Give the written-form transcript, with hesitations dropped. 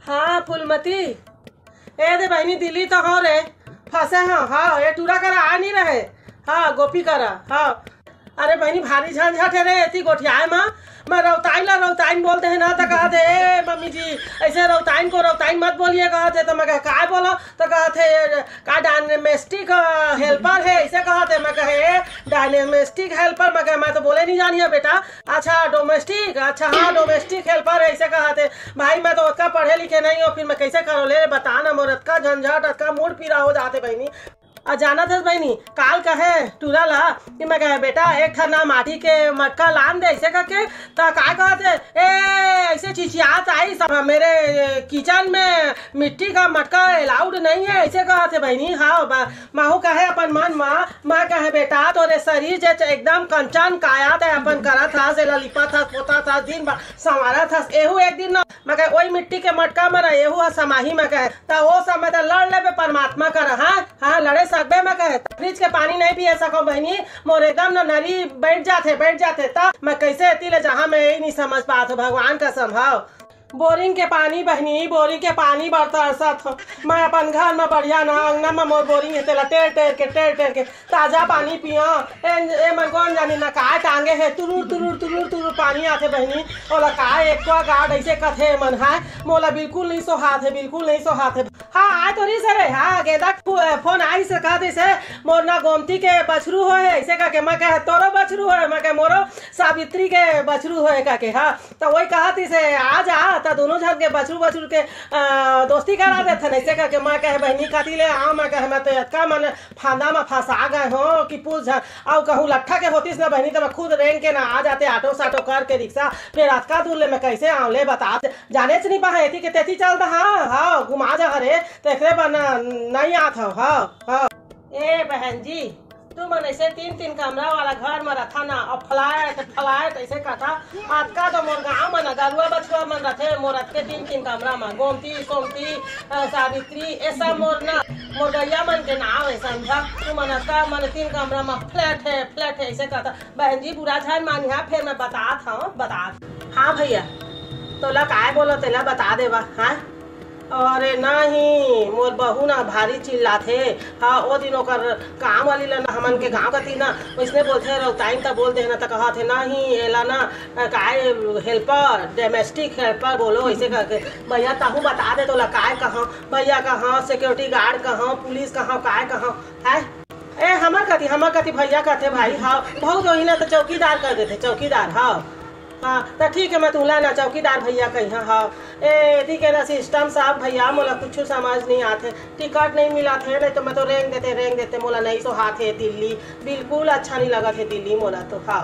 हाँ फूलमती। ए दे बहनी दिल्ली तो हो रे फंसे। हाँ हाँ ये टूरा करा आ नहीं रहे। हाँ गोपी करा। हाँ अरे बहनी भारी झंझट है रे एती गोठियाए माँ। मैं रौताइन ला रौताइन बोलते हैं ना तो कहते ए मम्मी जी ऐसे रौताइन को रौताइन मत बोलिए कहते। तो मैं कहे काय बोलो तो कहते का डायनेमिस्टिक हेल्पर है ऐसे कहते। मैं कहे डायनेमिस्टिक हेल्पर। मैं कहे मैं तो बोले नहीं जानी है बेटा। अच्छा डोमेस्टिक। अच्छा हाँ डोमेस्टिक हेल्पर है ऐसे कहते। भाई मैं तो उतना पढ़े लिखे नहीं हूँ फिर मैं कैसे करो ले बता ना मोर का झंझट का मूड पीरा हो जाते बहनी। जाना था बहनी काल कहे टूरा ला कि मैं कहे बेटा एक ठना माटी के मटका लान दे ऐसे करके। तो का कहते ए ऐसे चिचियात आई सब मेरे किचन में मिट्टी का मटका अलाउड नहीं है ऐसे कहते बहनी। हाँ माहू कहे अपन मन माँ कहे बेटा तोरे शरीर जे एकदम कंचन काया था अपन करा था से लिपा था पोता था दिन भर संवारा था। एहू एक दिन न मैं कहे वही मिट्टी के मटका में एहू समाही में कहे तो वो समय तो लड़ ले परमात्मा कर। हाँ हाँ लड़े सकबे मैं कहे फ्रिज के पानी नहीं पिए सको बहनी मोर एकदम न नरी बैठ जाते ता मैं कैसे एती ले जहाँ मैं यही नहीं समझ पात भगवान का संभव। बोरिंग के पानी बहनी बोरिंग के पानी बरसात हो। मैं अपन घर में बढ़िया ना अंगना में मोर बोरिंग है तेला टेर के ताजा पानी पियो। ए मन कौन जानी ना काय टांगे है तुरुर पानी आते बहनी। ओला काय एक गार्ड ऐसे कथे मन है मोला बिल्कुल नहीं सोहात है। हाँ आए तो नहीं सर। हाँ गेदा फोन आई से कहते से मोर ना गोमती के बछरू हो है ऐसे कह के। मैं कहे तोरो बछरू है मैं कहे मोरो सावित्री के बछरू है कह के। हाँ तो वही कहती से आ जा तो दोनों झन के बछरू के दोस्ती करा देते ऐसे करके। मैं कहे बहनी कथी ले आओ मैं कहे मैं तो इतना मन फांदा में फंसा गए हो कि पूछ और कहूँ लट्ठा के होतीस ना बहनी तो मैं खुद रेंग के ना आ जाते ऑटो साटो करके रिक्शा फिर अतका दूर ले मैं कैसे आऊँ ले बता जाने से नहीं पा एथी के तेथी चलता। हाँ हाँ घुमा जा रे तो एक नहीं आता। हाँ ए बहन जी तू मन ऐसे तीन कमरा वाला घर में रखा ना और फ्लैट ऐसे कथा आज का तो मोर गाँव में ना गरुआ बछुआ मन रखे मोर के तीन कमरा में गोमती सोमती सावित्री ऐसा मोर गैया मन के नाम है समझा। तू मन का मन 3 कमरा में फ्लैट है ऐसे कथा। बहन जी बुरा झान मानिया फिर मैं बता। हाँ भैया तोला काय बोलो तेला बता देवा। हाँ अरे नहीं मोर बहू ना भारी चिल्लाथे। हाँ वो दिन ओकर काम वाली ला ना हमन के गाँव कती ना वैसने बोलते रौताइन तब बोलते हैं ना तो कहते नहीं एला ना काय हेल्पर डोमेस्टिक हेल्पर बोलो ऐसे करके। भैया ताहू बता दे तोला काय कहाँ भैया कहाँ सिक्योरिटी गार्ड कहाँ पुलिस कहाँ काय कहाँ है। ए हमर कति भैया कहते भाई। हाँ बहुत वही ना तो चौकीदार कर देते चौकीदार। हाँ तो ठीक है मैं तुला ना चौकीदार भैया कही। हाँ ए ठीक है ना सिस्टम साहब भैया मोला कुछ समझ नहीं आते टिकट नहीं मिला थे नहीं तो मैं तो रेंग देते मोला नहीं सो हाथ है दिल्ली बिल्कुल अच्छा नहीं लगा थे दिल्ली मोला तो। हाँ